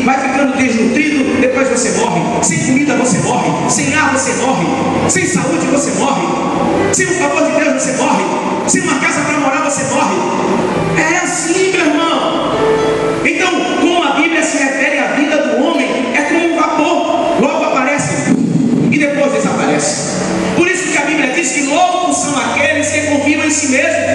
vai ficando desnutrido, depois você morre. Sem comida você morre, sem ar você morre, sem saúde você morre, sem o favor de Deus você morre, sem uma casa para morar você morre. É assim, meu irmão. Então, como a Bíblia se refere à vida do homem, é como um vapor, logo aparece e depois desaparece. Por isso que a Bíblia diz que loucos são aqueles que confiam em si mesmos.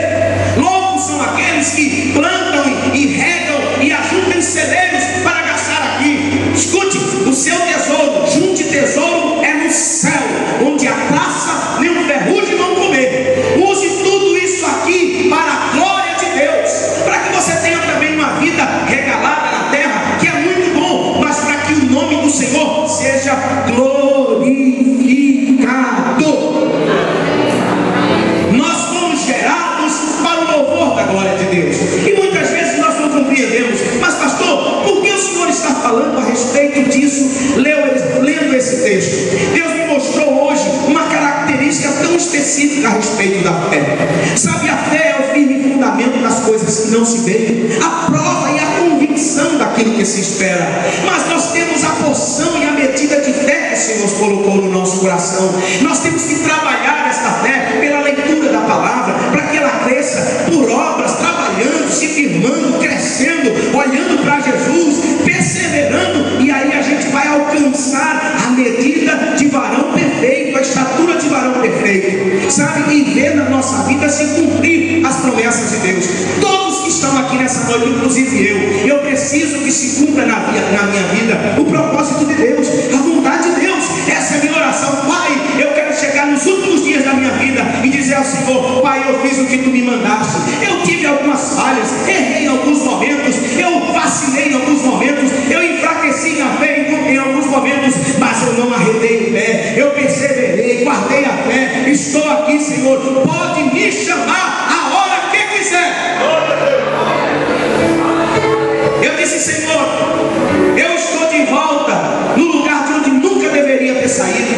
Loucos são aqueles que plantam e regam e ajuntam celeiros para gastar aqui. Escute, o seu tesouro, junte tesouro, é no céu, onde a traça nem o ferrugem vão comer. Use tudo isso aqui para a glória de Deus, para que você tenha também uma vida regalada na terra, que é muito bom, mas para que o nome do Senhor seja glorificado. Nós fomos gerados para o louvor da glória de Deus, e muitas vezes nós não compreendemos. Mas pastor, por que o Senhor está falando a respeito disso, lendo esse texto? Deus me mostrou hoje uma característica tão específica a respeito da fé. Sabe, a fé é o firme fundamento das coisas que não se veem, a prova e a convicção daquilo que se espera. Mas nós temos a porção e a medida de fé que o Senhor colocou no nosso coração. Nós temos que trabalhar esta fé pela leitura da palavra, para que ela cresça por obras, trabalhando, se firmando, crescendo, olhando para Jesus, perseverando, e aí a gente vai alcançar a medida de varão perfeito, a estatura de varão perfeito, sabe? E ver na nossa vida se cumprir as promessas de Deus. Todos que estão aqui nessa noite, inclusive eu preciso que se cumpra na minha vida o propósito de Deus, a vontade de Deus. Essa é a minha oração. Pai, eu quero chegar nos últimos dias da minha vida e dizer ao Senhor: Pai, eu fiz o que Tu me mandaste. Eu tive algumas falhas, errei em alguns momentos, eu vacilei em alguns momentos, eu enfraqueci na fé em alguns momentos, mas eu não arredei o pé, eu perseverei, guardei a fé. Estou aqui, Senhor, pode me chamar a hora que quiser. Eu disse: Senhor, eu estou de volta no lugar de onde nunca deveria ter saído.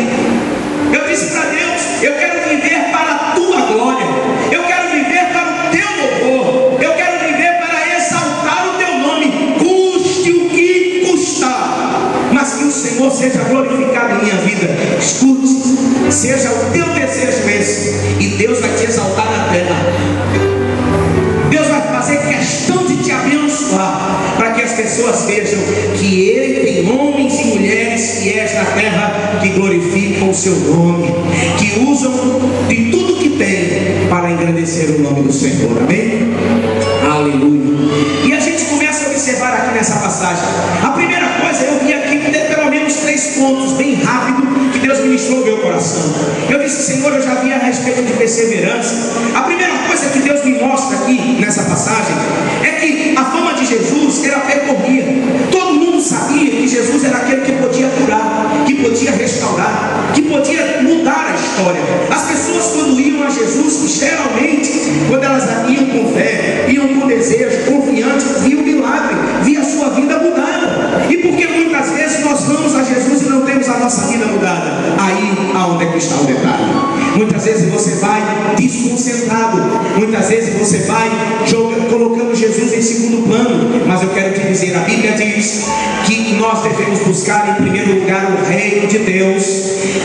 Eu disse para Deus: eu quero viver para a Tua glória, eu quero viver para o Teu louvor, eu quero viver para exaltar o Teu nome, custe o que custar, mas que o Senhor seja glorificado em minha vida. Escute, seja o teu desejo esse, e Deus vai te exaltar na terra. Deus vai fazer questão de te abençoar, para que as pessoas vejam que Ele tem homens e mulheres fiéis na terra, que glorificam o seu nome, que usam de tudo que tem para engrandecer o nome do Senhor. Amém? Aleluia. E a gente começa a observar aqui nessa passagem. A primeira coisa, eu vi aqui pelo menos 3 pontos, bem rápido, que Deus ministrou no meu coração. Eu disse: Senhor, eu já vi a respeito de perseverança. A primeira coisa que Deus me mostra aqui nessa passagem é que a fama de Jesus era percorria. Todo mundo sabia que Jesus era aquele que podia curar, que podia restaurar, que podia mudar a história. As pessoas, quando iam a Jesus, geralmente, quando elas iam com fé, iam com desejo, confiante, viam o milagre, via a sua vida mudada. E porque muitas vezes nós vamos a Jesus e não temos a nossa vida mudada? Aí aonde é que está o detalhe? Muitas vezes você vai desconcentrado, muitas vezes você vai colocando Jesus em segundo plano. Mas eu quero te dizer, a Bíblia diz que nós devemos buscar em primeiro lugar o reino de Deus,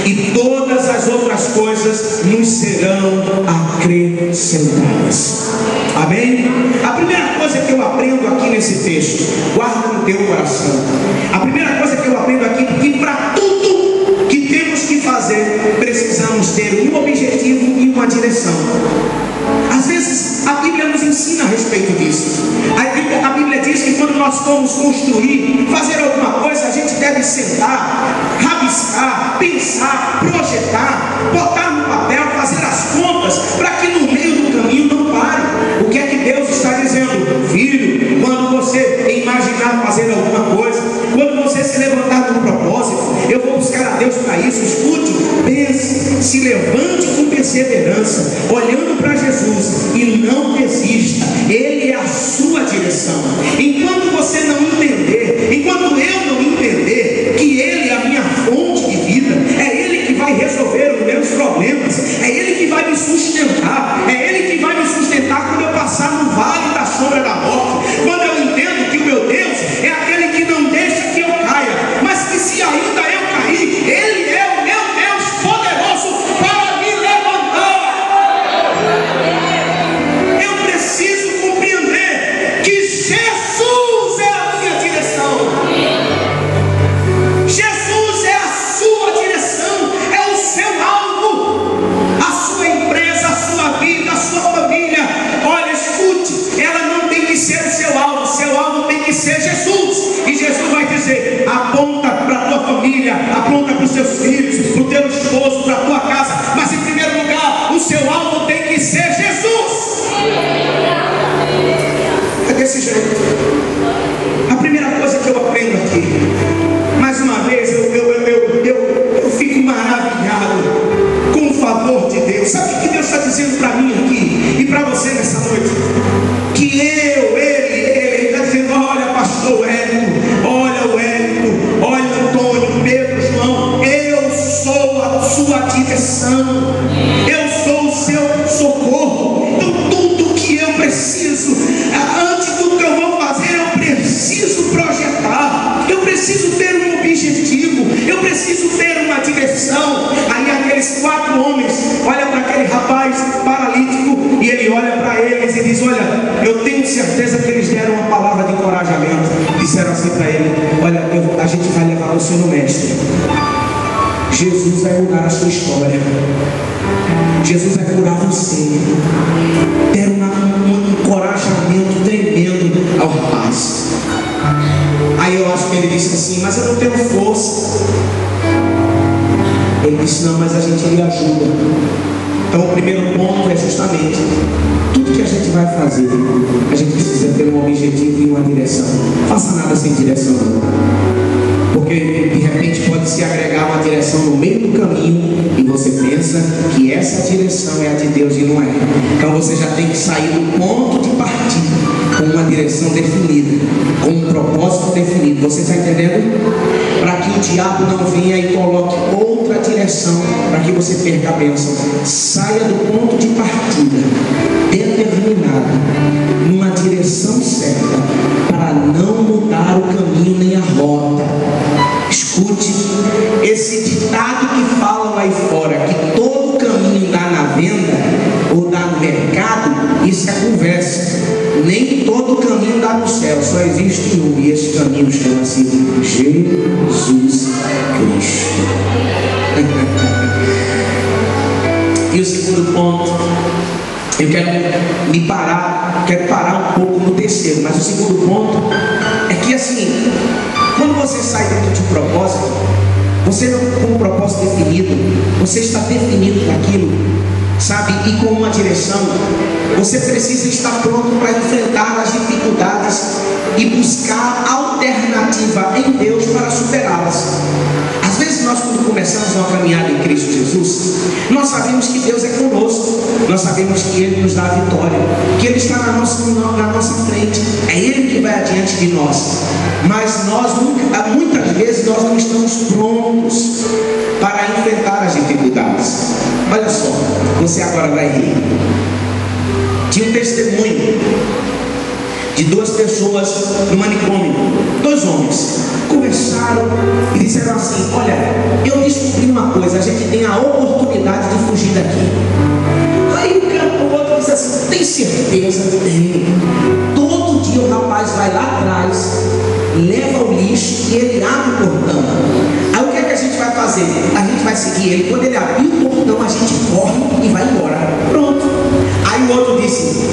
e todas as outras coisas nos serão acrescentadas. Amém? A primeira coisa que eu aprendo aqui nesse texto, guarda no teu coração. A primeira coisa que eu aprendo aqui, que para tudo que temos que fazer, precisamos ter um objetivo e uma direção. Às vezes a Bíblia nos ensina a respeito disso. A Bíblia diz que quando nós formos construir, fazer alguma coisa, a gente deve sentar, rabiscar, pensar, projetar, botar no papel, fazer as contas, para que no meio do caminho não pare. O que é que Deus está dizendo? Filho, quando você imaginar fazer alguma coisa, quando você se levantar com um propósito, eu vou buscar a Deus para isso. Escute, pense, se levante com perseverança, olhando para Jesus, e não desista. Ele é a sua direção. Enquanto você não entender, enquanto eu não entender que Ele é a minha fonte de vida, é Ele que vai resolver os meus problemas, é Ele que vai me sustentar, é Ele que vai me sustentar quando eu passar no vale da sombra da morte, quando eu entendo que o meu Deus é aquele que não deixa que eu desse jeito. A primeira coisa que eu aprendo aqui, mais uma vez, eu fico maravilhado com o favor de Deus. Sabe o que Deus está dizendo para mim aqui e para você nessa noite? Que ele está dizendo: olha, pastor Hélio, olha o Hélio, olha o Antônio, Pedro, João, eu sou a sua direção, eu sou o seu socorro. Então tudo que eu preciso, antes do que eu vou fazer, eu preciso projetar, eu preciso ter um objetivo, eu preciso ter uma direção. Aí aqueles 4 homens olham para aquele rapaz paralítico e ele olha para eles e diz: olha, eu tenho certeza que eles deram uma palavra de encorajamento. Disseram assim para ele: olha, a gente vai levar você no mestre. Jesus vai mudar a sua história. Jesus vai curar você. Deram um encorajamento tremendo ao rapaz. Aí eu acho que ele disse assim: mas eu não tenho força. Ele disse: não, mas a gente lhe ajuda. Então o primeiro ponto é justamente: tudo que a gente vai fazer, a gente precisa ter um objetivo e uma direção. Não faça nada sem direção, não. Porque de repente pode se agregar uma direção no meio do caminho e você pensa que essa direção é a de Deus e não é. Então você já tem que sair do ponto de partida com uma direção definida, com um propósito definido. Você está entendendo? Para que o diabo não venha e coloque outra direção para que você perca a bênção. Saia do ponto de partida determinado numa direção certa, para não mudar o caminho nem a rota. Escute, esse ditado que falam aí fora, que todo caminho dá na venda ou dá no mercado, isso é conversa. Nem todo caminho dá no céu, só existe um, e esse caminho chama-se Jesus Cristo. E o segundo ponto, eu quero parar um pouco no terceiro, mas o segundo ponto é que assim, quando você sai dentro de um propósito, você não com um propósito definido, você está definido naquilo, sabe, e com uma direção, você precisa estar pronto para enfrentar as dificuldades e buscar alternativa em Deus para superá-las. Às vezes nós, quando começamos uma caminhada em Cristo Jesus, nós sabemos que Deus é conosco, nós sabemos que Ele nos dá a vitória, que Ele está na nossa frente, é Ele que vai adiante de nós. Mas muitas vezes nós não estamos prontos para enfrentar as dificuldades. Olha só, você agora vai rir. Tinha um testemunho de 2 pessoas no manicômio, 2 homens, conversaram e disseram assim: olha, eu descobri uma coisa, a gente tem a oportunidade de fugir daqui. Aí o outro disse assim: tem certeza? Tem. Todo dia o rapaz vai lá atrás, leva o lixo e ele abre o portão. Aí o que é que a gente vai fazer? A gente vai seguir ele. Quando ele abrir o portão, a gente corre e vai embora. Pronto. Aí o outro disse: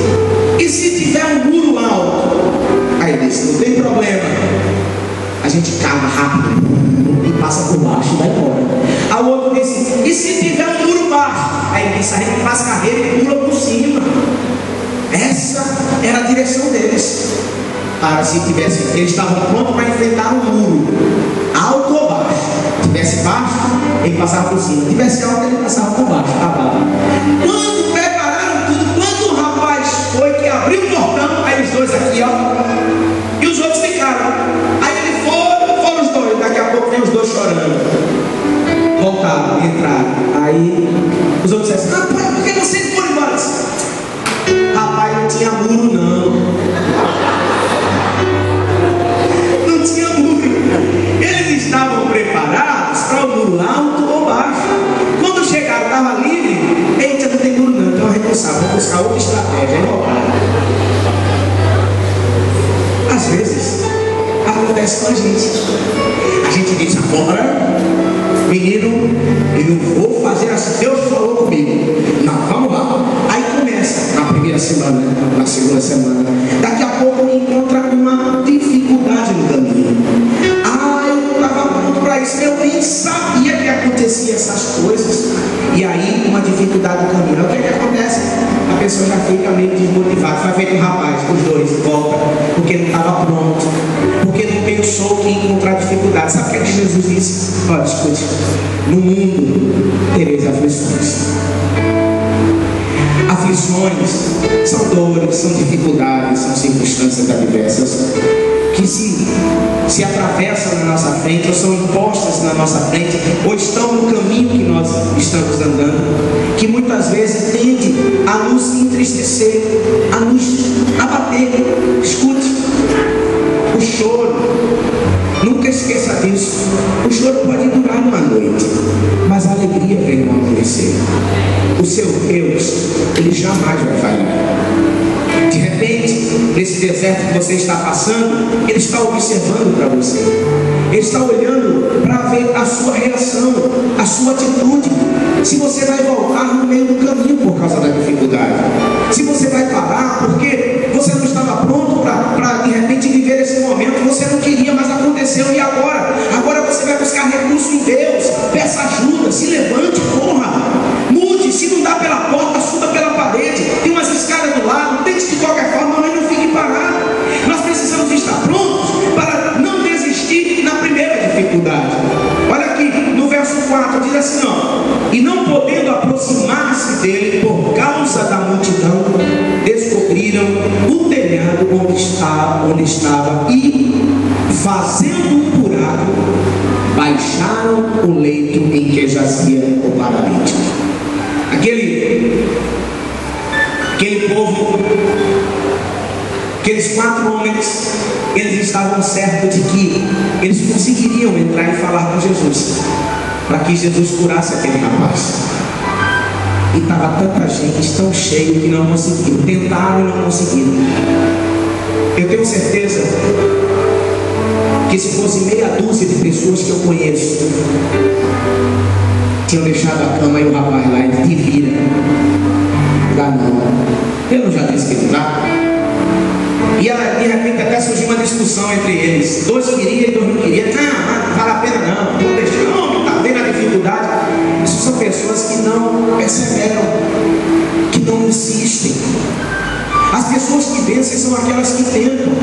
e se tiver um muro alto? Aí ele disse: não tem problema, a gente cava rápido e passa por baixo e vai embora. Aí o outro disse: e se tiver um muro baixo? Aí ele disse: a gente faz carreira e pula por cima. Essa era a direção deles. Se tivesse, eles estavam prontos para enfrentar um muro, alto ou baixo. Se tivesse baixo, ele passava por cima. Se tivesse alto, ele passava por baixo. Quando prepararam tudo, quando o rapaz foi que abriu o portão, aí os 2 aqui, ó, e os outros ficaram. Aí eles foram os 2. Daqui a pouco vem os 2 chorando. Voltaram, entraram. Aí os outros disseram: rapaz, por que vocês foram embora? Rapaz, não tinha muro não. Eles estavam preparados para o muro alto ou baixo. Quando chegaram, estava livre. Eita, não tem muro não, então vamos buscar outra estratégia. Às vezes acontece com a gente. A gente diz: agora, menino, eu vou fazer assim, Deus falou comigo. Não, vamos lá. Aí começa na primeira semana, na segunda semana. Daqui a pouco encontra uma dificuldade no caminho. Eu nem sabia que acontecia essas coisas. E aí, uma dificuldade no caminho. O que é que acontece? A pessoa já fica meio desmotivada. Foi feito um rapaz, os dois, volta, porque não estava pronto, porque não pensou que ia encontrar dificuldade. Sabe o que é que Jesus disse? Olha, escute, no mundo tereis aflições. Aflições são dores, são dificuldades, são circunstâncias adversas que se atravessam na nossa frente, ou são impostas na nossa frente, ou estão no caminho que nós estamos andando, que muitas vezes tende a nos entristecer, a nos abater. Escute, o choro, nunca esqueça disso, o choro pode durar uma noite, mas a alegria vem no amanhecer. O seu Deus, Ele jamais vai falhar. De repente, nesse deserto que você está passando, Ele está observando para você. Ele está olhando para ver a sua reação, a sua atitude. Se você vai voltar no meio do caminho por causa da dificuldade. Se você vai parar porque você não estava pronto para de repente viver esse momento. Você não queria, mas aconteceu. E agora? Agora você vai buscar recurso em Deus. Peça ajuda, se levante, corra. Mude, se não dá pela porta, suba pela parede. Tem umas escadas do lado, tente de qualquer forma, mas não fique parado. Nós precisamos estar prontos para não desistir na primeira dificuldade. Olha aqui, no verso 4 diz assim, ó: e não podendo aproximar-se dele por causa da multidão, descobriram o telhado onde estava e, fazendo um buraco, baixaram o leito em que jazia o paralítico. Aquele povo, aqueles 4 homens, eles estavam certos de que eles conseguiriam entrar e falar com Jesus, para que Jesus curasse aquele rapaz. E estava tanta gente, tão cheio, que não conseguiram. Tentaram e não conseguiram. Eu tenho certeza que se fosse meia dúzia de pessoas que eu conheço, tinham deixado a cama e o rapaz lá, ele te vira. Não. Eu não já disse que não dá. E de repente até surgiu uma discussão entre eles. 2 queriam e 2 não queriam. Não vale a pena não. Vou deixar. Não está vendo a dificuldade. Isso são pessoas que não perseveram, que não insistem. As pessoas que vencem são aquelas que tentam.